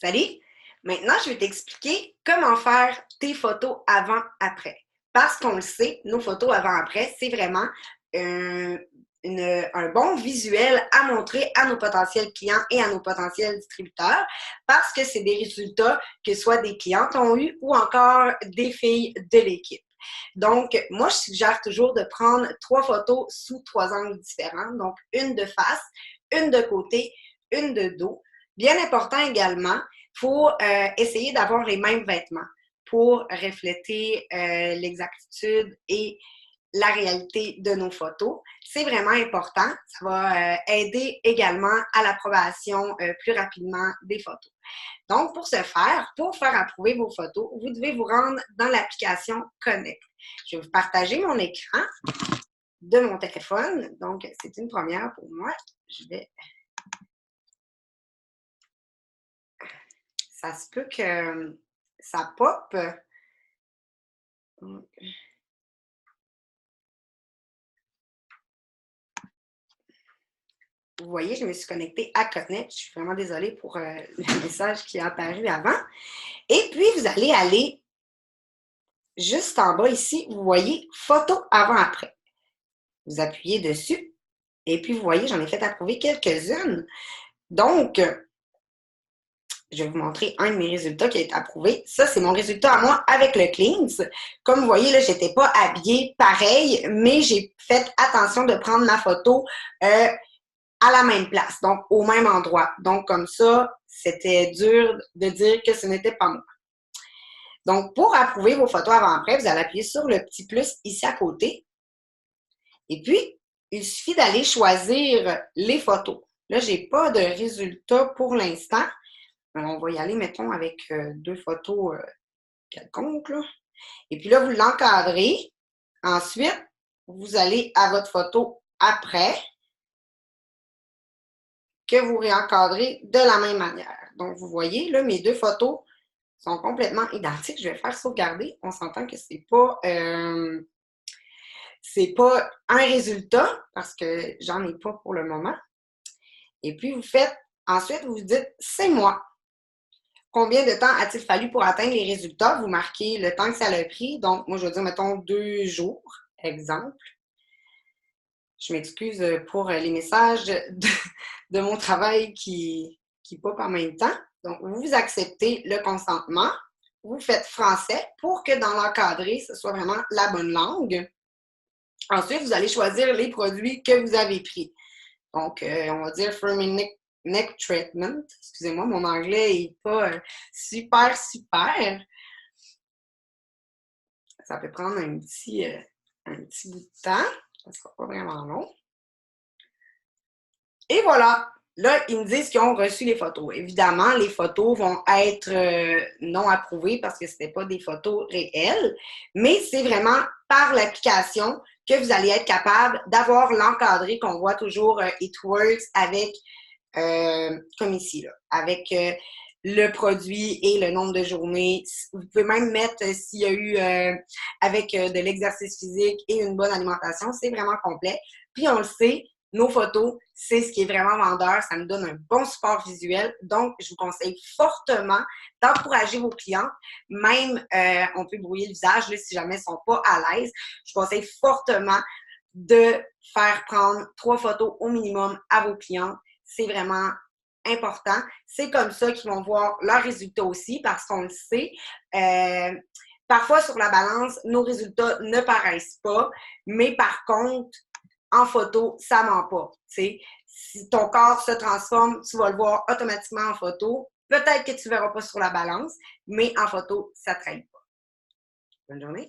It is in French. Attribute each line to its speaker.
Speaker 1: Salut! Maintenant, je vais t'expliquer comment faire tes photos avant-après. Parce qu'on le sait, nos photos avant-après, c'est vraiment un, un bon visuel à montrer à nos potentiels clients et à nos potentiels distributeurs parce que c'est des résultats que soit des clientes ont eu ou encore des filles de l'équipe. Donc, moi, je suggère toujours de prendre 3 photos sous 3 angles différents. Donc, une de face, une de côté, une de dos. Bien important également, il faut essayer d'avoir les mêmes vêtements pour refléter l'exactitude et la réalité de nos photos. C'est vraiment important. Ça va aider également à l'approbation plus rapidement des photos. Donc, pour faire approuver vos photos, vous devez vous rendre dans l'application Connect. Je vais vous partager mon écran de mon téléphone. Donc, c'est une première pour moi. Je vais... Ça se peut que ça pop. Vous voyez, je me suis connectée à Connect. Je suis vraiment désolée pour le message qui est apparu avant. Et puis, vous allez aller juste en bas ici. Vous voyez photo avant-après. Vous appuyez dessus. Et puis, vous voyez, j'en ai fait approuver quelques-unes. Donc, je vais vous montrer un de mes résultats qui a été approuvé. Ça, c'est mon résultat à moi avec le Cleans. Comme vous voyez, là, je n'étais pas habillée pareil, mais j'ai fait attention de prendre ma photo à la même place, donc au même endroit. Donc, comme ça, c'était dur de dire que ce n'était pas moi. Donc, pour approuver vos photos avant-après, vous allez appuyer sur le petit plus ici à côté. Et puis, il suffit d'aller choisir les photos. Là, je n'ai pas de résultat pour l'instant. On va y aller, mettons, avec 2 photos quelconques. Là. Et puis là, vous l'encadrez. Ensuite, vous allez à votre photo après que vous réencadrez de la même manière. Donc, vous voyez, là, mes 2 photos sont complètement identiques. Je vais faire sauvegarder. On s'entend que c'est pas un résultat parce que j'en ai pas pour le moment. Et puis, ensuite, vous vous dites, c'est moi. Combien de temps a-t-il fallu pour atteindre les résultats? Vous marquez le temps que ça a pris. Donc, moi, je vais dire, mettons, 2 jours, exemple. Je m'excuse pour les messages de mon travail qui pop en même temps. Donc, vous acceptez le consentement. Vous faites français pour que dans l'encadré, ce soit vraiment la bonne langue. Ensuite, vous allez choisir les produits que vous avez pris. Donc, on va dire Firming Neck Treatment. Excusez-moi, mon anglais n'est pas super. Ça peut prendre un petit bout de temps. Ça ne sera pas vraiment long. Et voilà. Là, ils me disent qu'ils ont reçu les photos. Évidemment, les photos vont être non approuvées parce que ce n'étaient pas des photos réelles, mais c'est vraiment par l'application que vous allez être capable d'avoir l'encadré qu'on voit toujours It Works avec, comme ici, là, avec le produit et le nombre de journées. Vous pouvez même mettre s'il y a eu avec de l'exercice physique et une bonne alimentation. C'est vraiment complet. Puis on le sait, nos photos, c'est ce qui est vraiment vendeur. Ça nous donne un bon support visuel. Donc, je vous conseille fortement d'encourager vos clients. Même, on peut brouiller le visage là, si jamais ils ne sont pas à l'aise. Je vous conseille fortement de faire prendre 3 photos au minimum à vos clients. C'est vraiment important. C'est comme ça qu'ils vont voir leurs résultats aussi parce qu'on le sait. Parfois, sur la balance, nos résultats ne paraissent pas, mais par contre, en photo, ça ment pas. T'sais. Si ton corps se transforme, tu vas le voir automatiquement en photo. Peut-être que tu ne verras pas sur la balance, mais en photo, ça ne trahit pas. Bonne journée.